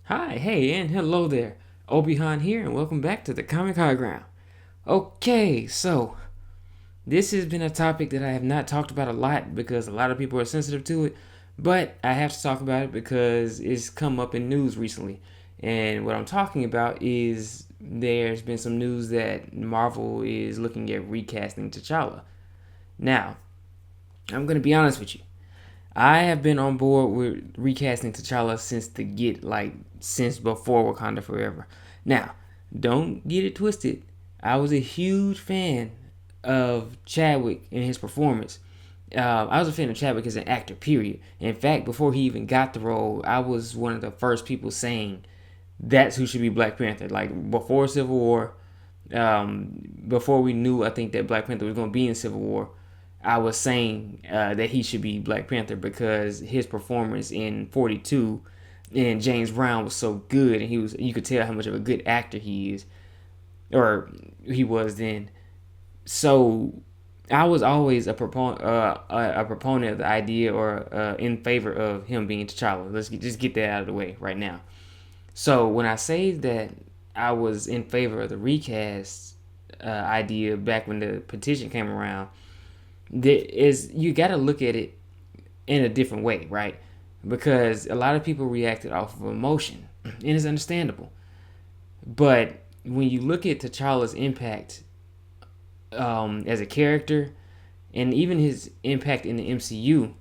Hi, hey, and hello there. Obi-Han here, and welcome back to the Comic High Ground. Okay, so this has been a topic that I have not talked about a lot because a lot of people are sensitive to it, but I have to talk about it because it's come up in news recently. And what I'm talking about is there's been some news that Marvel is looking at recasting T'Challa. Now, I'm going to be honest with you. I have been on board with recasting T'Challa since since before Wakanda Forever. Now, don't get it twisted. I was a huge fan of Chadwick and his performance. I was a fan of Chadwick as an actor, period. In fact, before he even got the role, I was one of the first people saying that's who should be Black Panther. Like before Civil War, before we knew, I think that Black Panther was going to be in Civil War. I was saying that he should be Black Panther because his performance in 42 and James Brown was so good, and you could tell how much of a good actor he is, or he was then. So I was always a proponent of the idea or in favor of him being T'Challa. Just get that out of the way right now. So when I say that I was in favor of the recast idea back when the petition came around, you got to look at it in a different way, right? Because a lot of people reacted off of emotion, and it's understandable. But when you look at T'Challa's impact as a character, and even his impact in the MCU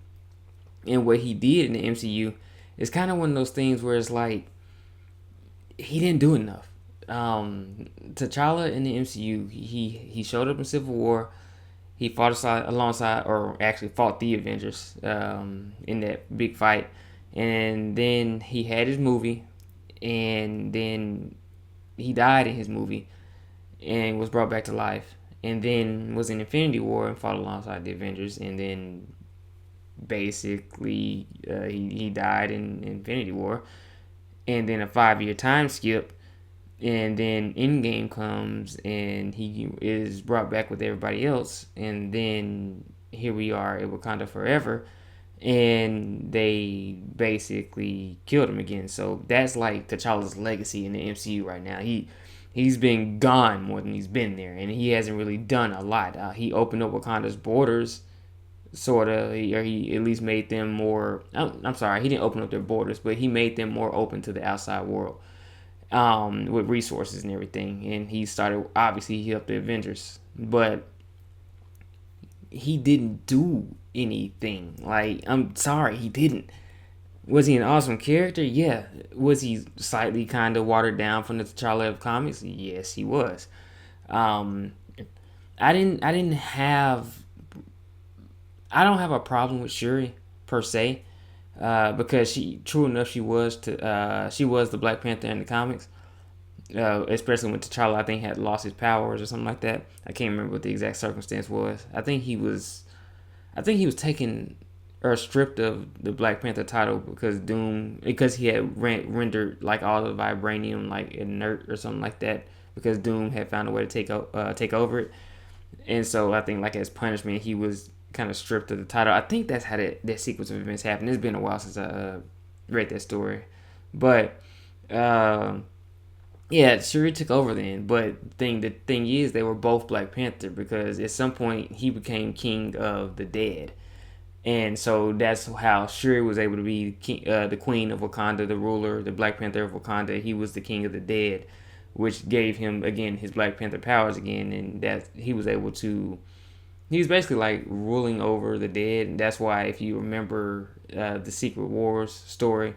and what he did in the MCU, it's kind of one of those things where it's like he didn't do enough. T'Challa in the MCU, he showed up in Civil War. He alongside, or actually fought the Avengers in that big fight, and then he had his movie, and then he died in his movie, and was brought back to life, and then was in Infinity War and fought alongside the Avengers, and then basically he died in Infinity War, and then a 5 year time skip, and then Endgame comes and he is brought back with everybody else, and then here we are at Wakanda Forever, and they basically killed him again. So that's like T'Challa's legacy in the MCU right now. He's been gone more than he's been there, and he hasn't really done a lot. He opened up Wakanda's borders, sort of, or he at least made them more. I'm sorry, he didn't open up their borders, but he made them more open to the outside world with resources and everything. And he started, obviously, he helped the Avengers, but he didn't do anything. Like, I'm sorry, he didn't. Was he an awesome character? Yeah. Was he slightly kind of watered down from the T'Challa of comics? Yes, he was. Um, I didn't have. I don't have a problem with Shuri per se, because true enough, she was the Black Panther in the comics. Especially when T'Challa, I think, had lost his powers or something like that. I can't remember what the exact circumstance was. I think he was taken or stripped of the Black Panther title because he had rendered like all the vibranium like inert or something like that, because Doom had found a way to take over it, and so I think like as punishment he was kind of stripped of the title. I think that's how that sequence of events happened. It's been a while since I read that story, but. Uh, yeah, Shuri took over then, but the thing is, they were both Black Panther because at some point he became king of the dead, and so that's how Shuri was able to be the queen of Wakanda, the ruler, the Black Panther of Wakanda. He was the king of the dead, which gave him again his Black Panther powers again, and that he was able to. He was basically like ruling over the dead, and that's why if you remember the Secret Wars story,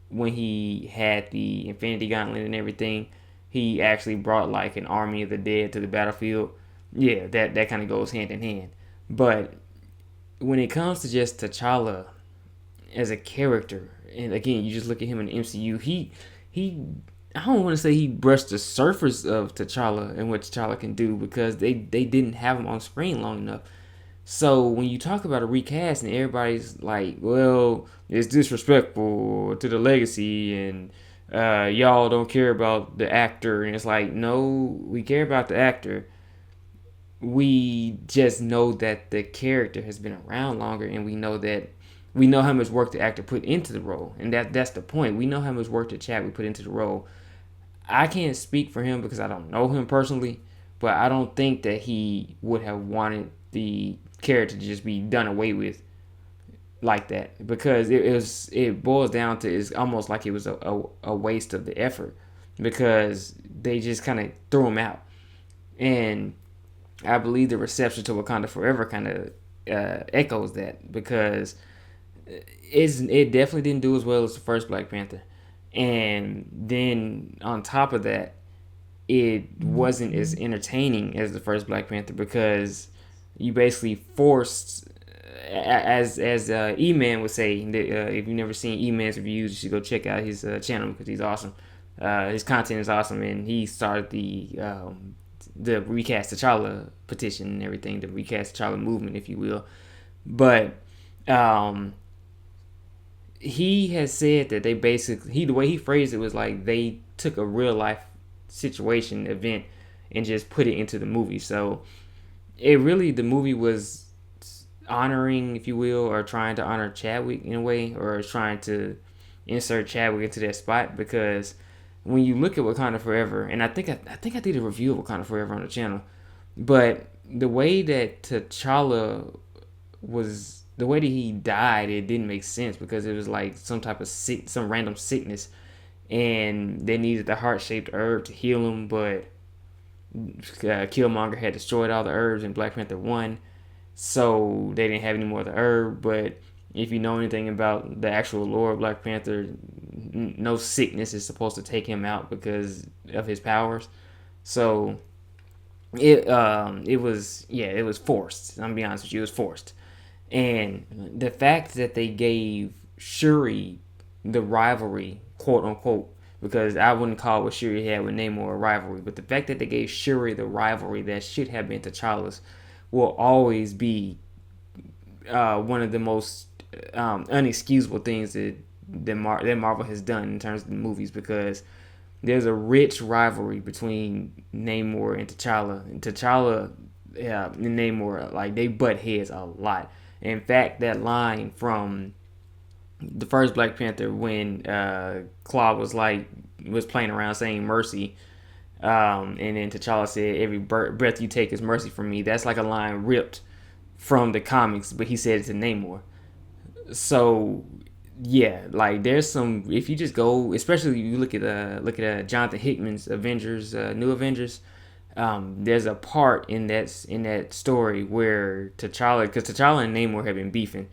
when he had the Infinity Gauntlet and everything, he actually brought like an army of the dead to the battlefield. Yeah, that kind of goes hand in hand. But when it comes to just T'Challa as a character, and again, you just look at him in the MCU, he I don't want to say he brushed the surface of T'Challa and what T'Challa can do because they didn't have him on screen long enough. So when you talk about a recast and everybody's like, well, it's disrespectful to the legacy and y'all don't care about the actor, and it's like, no, we care about the actor. We just know that the character has been around longer, and we know that we know how much work the actor put into the role, and that's the point. We know how much work the Chadwick put into the role. I can't speak for him because I don't know him personally, but I don't think that he would have wanted the character to just be done away with like that, because it boils down to, it's almost like it was a waste of the effort, because they just kind of threw him out. And I believe the reception to Wakanda Forever kind of echoes that, because it definitely didn't do as well as the first Black Panther. And then on top of that, it wasn't as entertaining as the first Black Panther, because you basically forced, as E-Man would say, if you've never seen E-Man's reviews, you should go check out his channel, because he's awesome. His content is awesome, and he started the Recast T'Challa petition and everything, the Recast T'Challa movement, if you will. But he has said that they basically, the way he phrased it was like they took a real life situation event and just put it into the movie. So the movie was honoring, if you will, or trying to honor Chadwick in a way, or trying to insert Chadwick into that spot, because when you look at Wakanda Forever, and I think I did a review of Wakanda Forever on the channel, but the way that T'Challa was, the way that he died, it didn't make sense, because it was like some type of some random sickness, and they needed the heart-shaped herb to heal him, but Killmonger had destroyed all the herbs in Black Panther 1, so they didn't have any more of the herb. But if you know anything about the actual lore of Black Panther, no sickness is supposed to take him out because of his powers. So it was forced. I'm gonna be honest with you, it was forced. And the fact that they gave Shuri the rivalry, quote unquote, because I wouldn't call what Shuri had with Namor a rivalry, but the fact that they gave Shuri the rivalry that should have been T'Challa's will always be one of the most unexcusable things that Marvel has done in terms of the movies, because there's a rich rivalry between Namor and T'Challa. And T'Challa and Namor, like, they butt heads a lot. In fact, that line from the first Black Panther, when Claw was playing around saying mercy, and then T'Challa said, "Every breath you take is mercy from me." That's like a line ripped from the comics, but he said it to Namor. So yeah, like, there's some, if you just go, especially if you look at Jonathan Hickman's Avengers, New Avengers. There's a part in that story where T'Challa, because T'Challa and Namor have been beefing,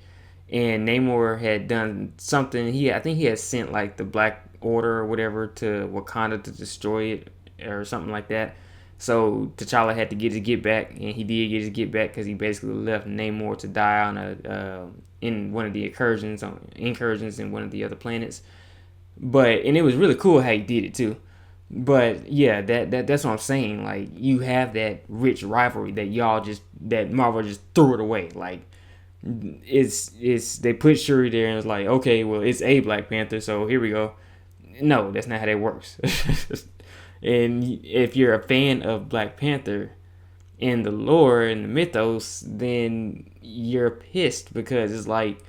and Namor had done something. I think he had sent like the Black Order or whatever to Wakanda to destroy it or something like that. So T'Challa had to get his get back, and he did get his get back, because he basically left Namor to die on in one of the incursions in one of the other planets. And it was really cool how he did it too. But yeah, that's what I'm saying. Like, you have that rich rivalry that Marvel just threw it away. Like, it's they put Shuri there, and it's like, okay, well, it's a Black Panther, so here we go. No, that's not how that works. And if you're a fan of Black Panther and the lore and the mythos, then you're pissed, because it's like,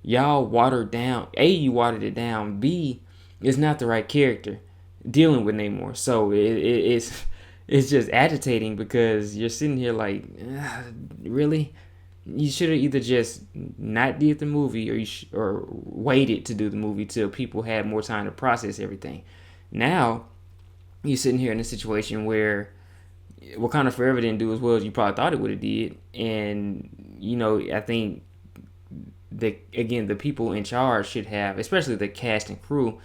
y'all watered down. A, you watered it down. B, it's not the right character dealing with Namor. So it's just agitating, because you're sitting here like, really? You should have either just not did the movie, or waited to do the movie till people had more time to process everything. Now you're sitting here in a situation where Wakanda Forever didn't do as well as you probably thought it would have did. And I think the people in charge should have, especially the cast and crew,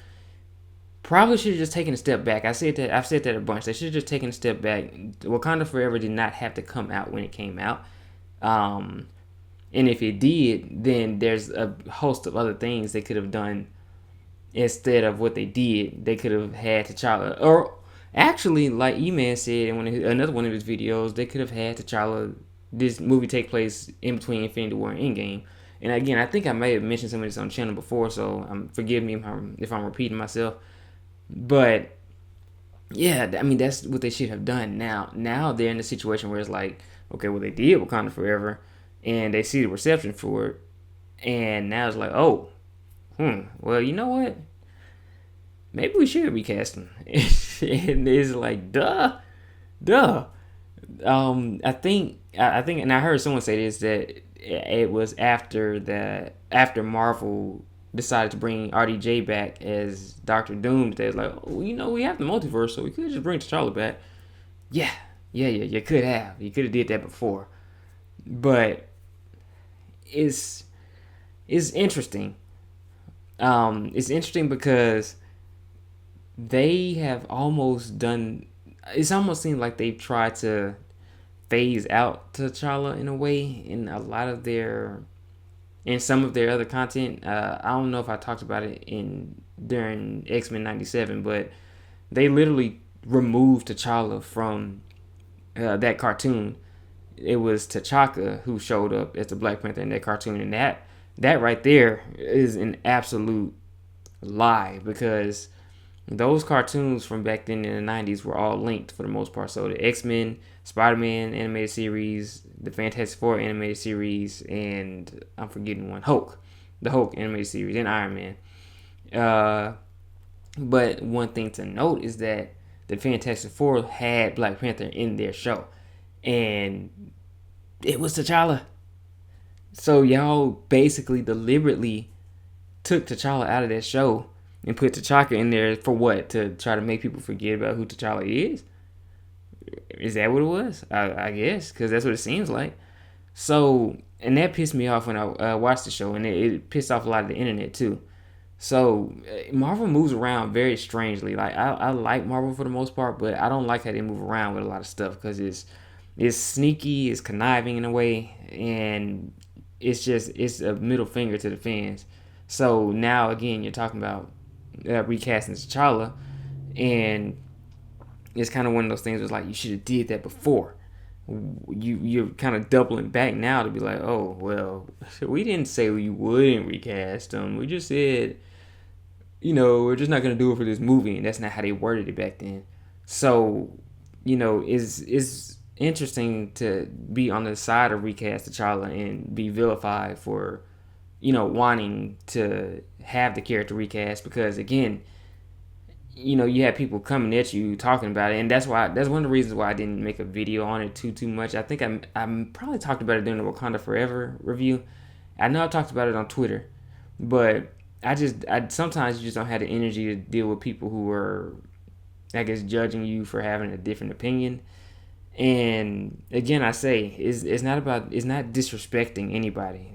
probably should have just taken a step back. I've said that a bunch. They should have just taken a step back. Wakanda Forever did not have to come out when it came out. And if it did, then there's a host of other things they could have done instead of what they did. They could have had T'Challa, or actually, like E-Man said in another one of his videos, they could have had T'Challa, this movie take place in between Infinity War and Endgame. And again, I think I may have mentioned some of this on the channel before, so forgive me if I'm repeating myself. But yeah, I mean, that's what they should have done. Now they're in a situation where it's like, okay, well, they did Wakanda Forever, and they see the reception for it, And now it's like, oh, well, you know what? Maybe we should recast him. And it's like, duh. I think, and I heard someone say this, that it was after Marvel decided to bring RDJ back as Doctor Doom. They was like, oh, we have the multiverse, so we could just bring T'Challa back. Yeah, yeah. You could have. You could have did that before, but it's it's interesting. It's interesting because they have almost done. It's almost seemed like they've tried to phase out T'Challa in a way in a lot of their in some of their other content. I don't know if I talked about it in during X-Men '97, but they literally removed T'Challa from that cartoon. It was T'Chaka who showed up as the Black Panther in that cartoon, and that right there is an absolute lie, because those cartoons from back then in the '90s were all linked for the most part. So the X-Men, Spider-Man animated series, the Fantastic Four animated series, and I'm forgetting one, the Hulk animated series, and Iron Man. But one thing to note is that the Fantastic Four had Black Panther in their show, and it was T'Challa. So y'all basically deliberately took T'Challa out of that show and put T'Chaka in there for what? To try to make people forget about who T'Challa is? Is that what it was? I guess, because that's what it seems like. So, and that pissed me off when I watched the show, and it pissed off a lot of the internet too. So, Marvel moves around very strangely. Like, I like Marvel for the most part, but I don't like how they move around with a lot of stuff, because it's sneaky, it's conniving in a way, and it's a middle finger to the fans. So now again, you're talking about recasting T'Challa, and it's kind of one of those things. It's like, you should have did that before. You're kind of doubling back now to be like, oh well, we didn't say we wouldn't recast them. We just said, we're just not gonna do it for this movie, and that's not how they worded it back then. So, is interesting to be on the side of recast T'Challa and be vilified for, wanting to have the character recast, because again, you have people coming at you talking about it, and that's one of the reasons why I didn't make a video on it too much. I think I probably talked about it during the Wakanda Forever review. I know I talked about it on Twitter, but I sometimes you just don't have the energy to deal with people who are, I guess, judging you for having a different opinion. And again, I say it's not disrespecting anybody.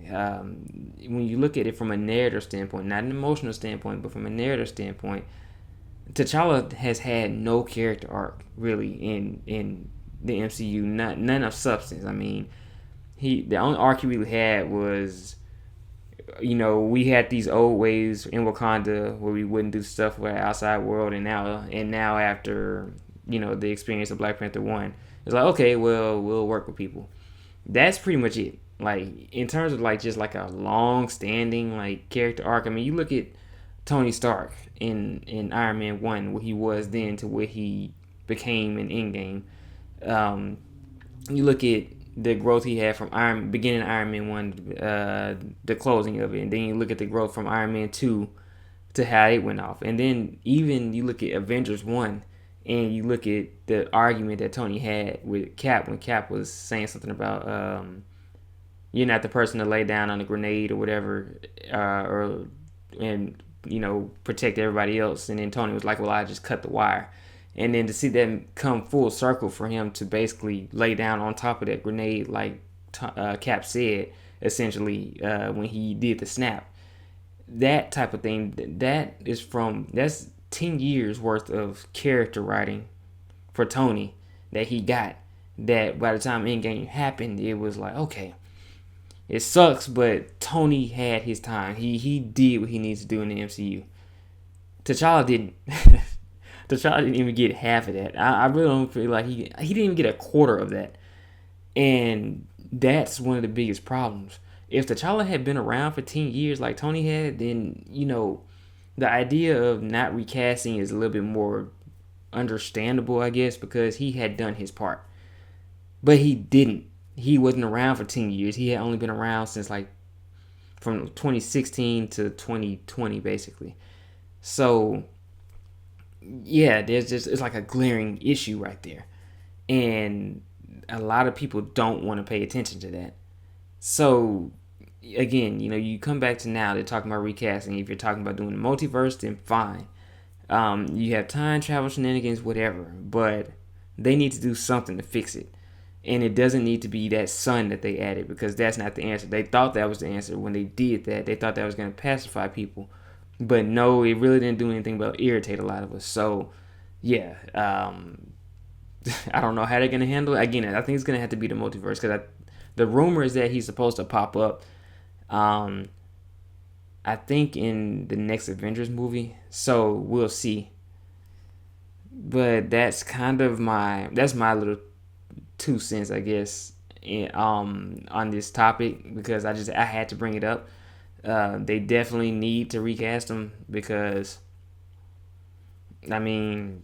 When you look at it from a narrative standpoint, not an emotional standpoint, but from a narrative standpoint, T'Challa has had no character arc really in the MCU, none of substance. I mean, the only arc he really had was, we had these old ways in Wakanda where we wouldn't do stuff with the outside world, and now after the experience of Black Panther 1, it's like, okay, well, we'll work with people. That's pretty much it. Like, in terms of like just like a long standing like character arc, I mean, you look at Tony Stark in Iron Man 1, what he was then to what he became in Endgame. You look at the growth he had from beginning of Iron Man 1, the closing of it, and then you look at the growth from Iron Man 2 to how it went off. And then even you look at Avengers 1, and you look at the argument that Tony had with Cap when Cap was saying something about you're not the person to lay down on a grenade or whatever, and protect everybody else. And then Tony was like, well, I just cut the wire. And then to see them come full circle for him to basically lay down on top of that grenade, like Cap said, essentially, when he did the snap. That type of thing, that's 10 years worth of character writing for Tony that he got. That by the time Endgame happened, it was like, okay, it sucks, but Tony had his time. He did what he needs to do in the MCU. T'Challa didn't. T'Challa didn't even get half of that. I really don't feel like he didn't even get a quarter of that. And that's one of the biggest problems. If T'Challa had been around for 10 years like Tony had, then, the idea of not recasting is a little bit more understandable, I guess, because he had done his part. But he didn't. He wasn't around for 10 years. He had only been around since like from 2016 to 2020 basically. So yeah, it's like a glaring issue right there, and a lot of people don't want to pay attention to that. So again, you come back to now, they're talking about recasting. If you're talking about doing the multiverse, then fine. You have time travel shenanigans, whatever, but they need to do something to fix it. And it doesn't need to be that sun that they added, because that's not the answer. They thought that was the answer when they did that. They thought that was going to pacify people. But no, it really didn't do anything but irritate a lot of us. So, yeah, I don't know how they're going to handle it. Again, I think it's going to have to be the multiverse, because the rumor is that he's supposed to pop up, I think, in the next Avengers movie. So, we'll see. But that's kind of my little 2 cents, I guess, on this topic, because I had to bring it up. They definitely need to recast him, because I mean,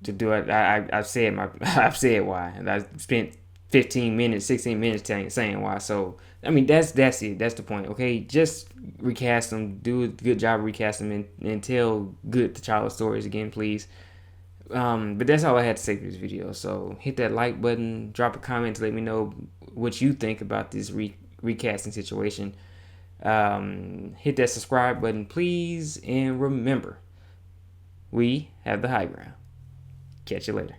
to do it, I've said I've said why, and I spent 15 minutes, 16 minutes saying why. So I mean, that's it. That's the point. Okay, just recast them. Do a good job recasting them, and tell good T'Challa stories again, please. But that's all I had to say for this video. So hit that like button, drop a comment to let me know what you think about this recasting situation. Hit that subscribe button, please, and remember, we have the high ground. Catch you later.